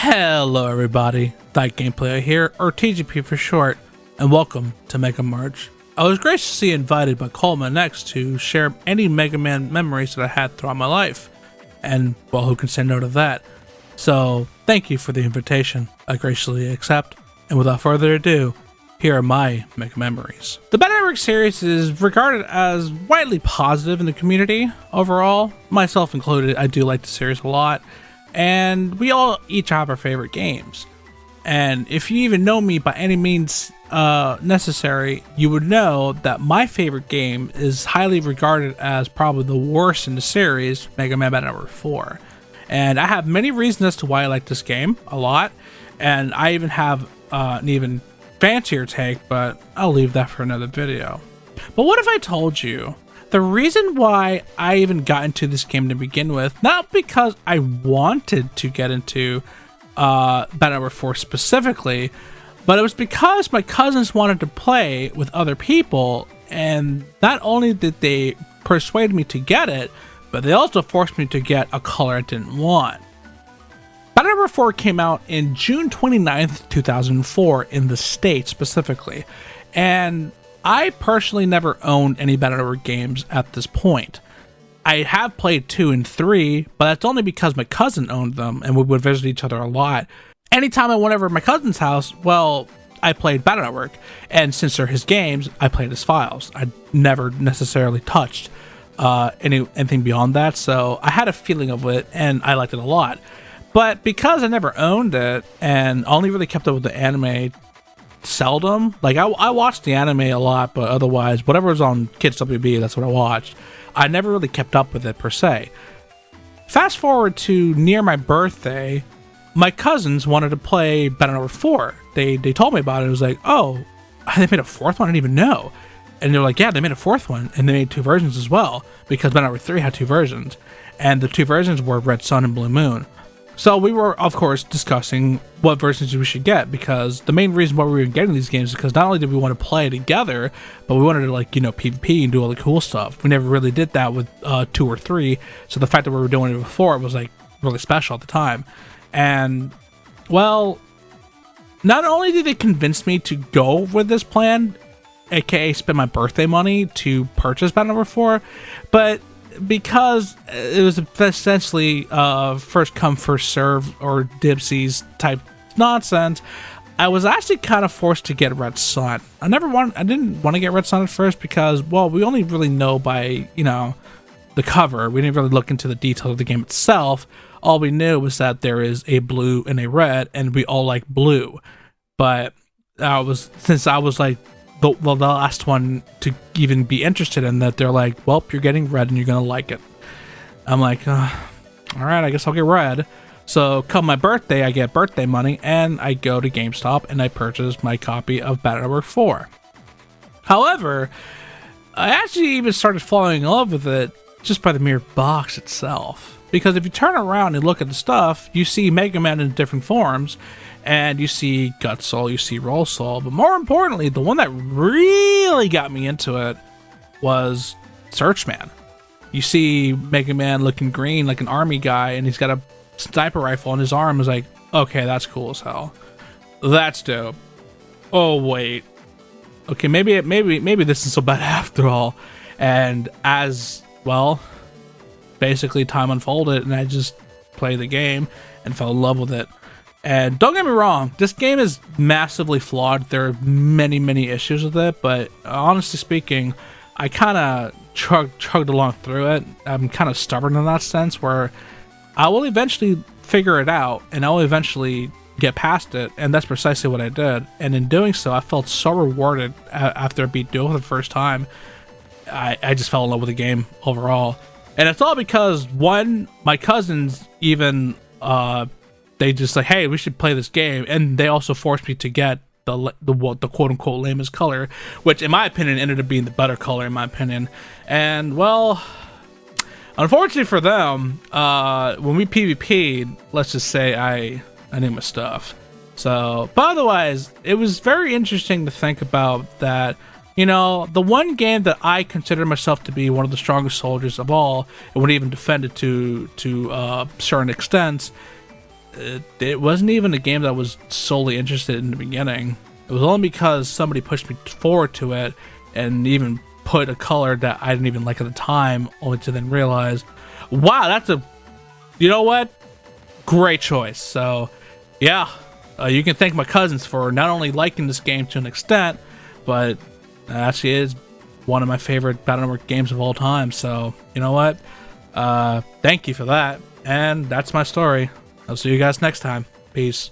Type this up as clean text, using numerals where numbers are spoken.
Hello everybody, That Gameplay here, or TGP for short, and welcome to Mega March. I was graciously invited by Coleman X to share any Mega Man memories that I had throughout my life, and well, who can say no to that? So thank you for the invitation, I graciously accept, and without further ado, here are my Mega Memories. The Battle series is regarded as widely positive in the community overall, myself included. I do like the series a lot. And we all each have our favorite games. And if you even know me by any means necessary, you would know that my favorite game is highly regarded as probably the worst in the series, Mega Man Battle 4. And I have many reasons as to why I like this game a lot. And I even have an even fancier take, but I'll leave that for another video. But what if I told you the reason why I even got into this game to begin with, not because I wanted to get into Battle 4 specifically, but it was because my cousins wanted to play with other people, and not only did they persuade me to get it, but they also forced me to get a color I didn't want. Battle 4 came out in June 29th, 2004 in the States specifically, and I personally never owned any Battle games at this point. I have played 2 and 3, but that's only because my cousin owned them and we would visit each other a lot. Anytime I went over to my cousin's house, well, I played Battle Network, and since they're his games, I played his files. I never necessarily touched anything beyond that, so I had a feeling of it and I liked it a lot. But because I never owned it and only really kept up with the anime seldom, like I watched the anime a lot, but otherwise whatever was on Kids WB, that's what I watched. I never really kept up with it per se. Fast forward to near my birthday, my cousins wanted to play Battle 4. They told me about it. It was like, oh, they made a 4th one? I didn't even know. And they're like, yeah, they made a 4th one, and they made 2 versions as well, because Battle 3 had 2 versions, and the 2 versions were Red Sun and Blue Moon. So we were, of course, discussing what versions we should get, because the main reason why we were getting these games is because not only did we want to play together, but we wanted to, like, you know, PvP and do all the cool stuff. We never really did that with 2 or 3, so the fact that we were doing it before was, like, really special at the time. And, well, not only did they convince me to go with this plan, aka spend my birthday money to purchase Battle 4, but because it was essentially first come first serve or dipsies type nonsense, I was actually kind of forced to get Red Sun. I didn't want to get Red Sun at first because, well, we only really know by, you know, the cover. We didn't really look into the details of the game itself. All we knew was that there is a blue and a red, and we all like blue. But since I was like the last one to even be interested in that, they're like, well, you're getting red and you're gonna like it. I'm like, all right, I guess I'll get red. So come my birthday, I get birthday money and I go to GameStop and I purchase my copy of Battle Network 4. However, I actually even started falling in love with it just by the mere box itself. Because if you turn around and look at the stuff, you see Mega Man in different forms, and you see Gut Soul, you see Roll Soul, but more importantly, the one that really got me into it was Searchman. You see Mega Man looking green like an army guy, and he's got a sniper rifle on his arm. Is like, okay, that's cool as hell. That's dope. Oh wait, okay, maybe this isn't so bad after all. And as well, basically time unfolded, and I just played the game and fell in love with it. And don't get me wrong, this game is massively flawed. There are many issues with it, but honestly speaking, I kind of chugged along through it. I'm kind of stubborn in that sense, where I will eventually figure it out and I will eventually get past it, and that's precisely what I did. And in doing so, I felt so rewarded after I beat Duel for the first time. I just fell in love with the game overall. And it's all because, one, my cousins even they just like, hey, we should play this game, and they also forced me to get the quote unquote lamest color, which in my opinion ended up being the better color in my opinion. And well, unfortunately for them, when we PvP'd, let's just say I knew my stuff. So, but otherwise, it was very interesting to think about that. You know, the one game that I consider myself to be one of the strongest soldiers of all, and would even defend it to certain extents, it wasn't even a game that I was solely interested in the beginning. It was only because somebody pushed me forward to it, and even put a color that I didn't even like at the time, only to then realize, wow, that's you know what? Great choice. So, yeah, you can thank my cousins for not only liking this game to an extent, but actually is one of my favorite Battle Network games of all time. So, you know what? Thank you for that. And that's my story. I'll see you guys next time. Peace.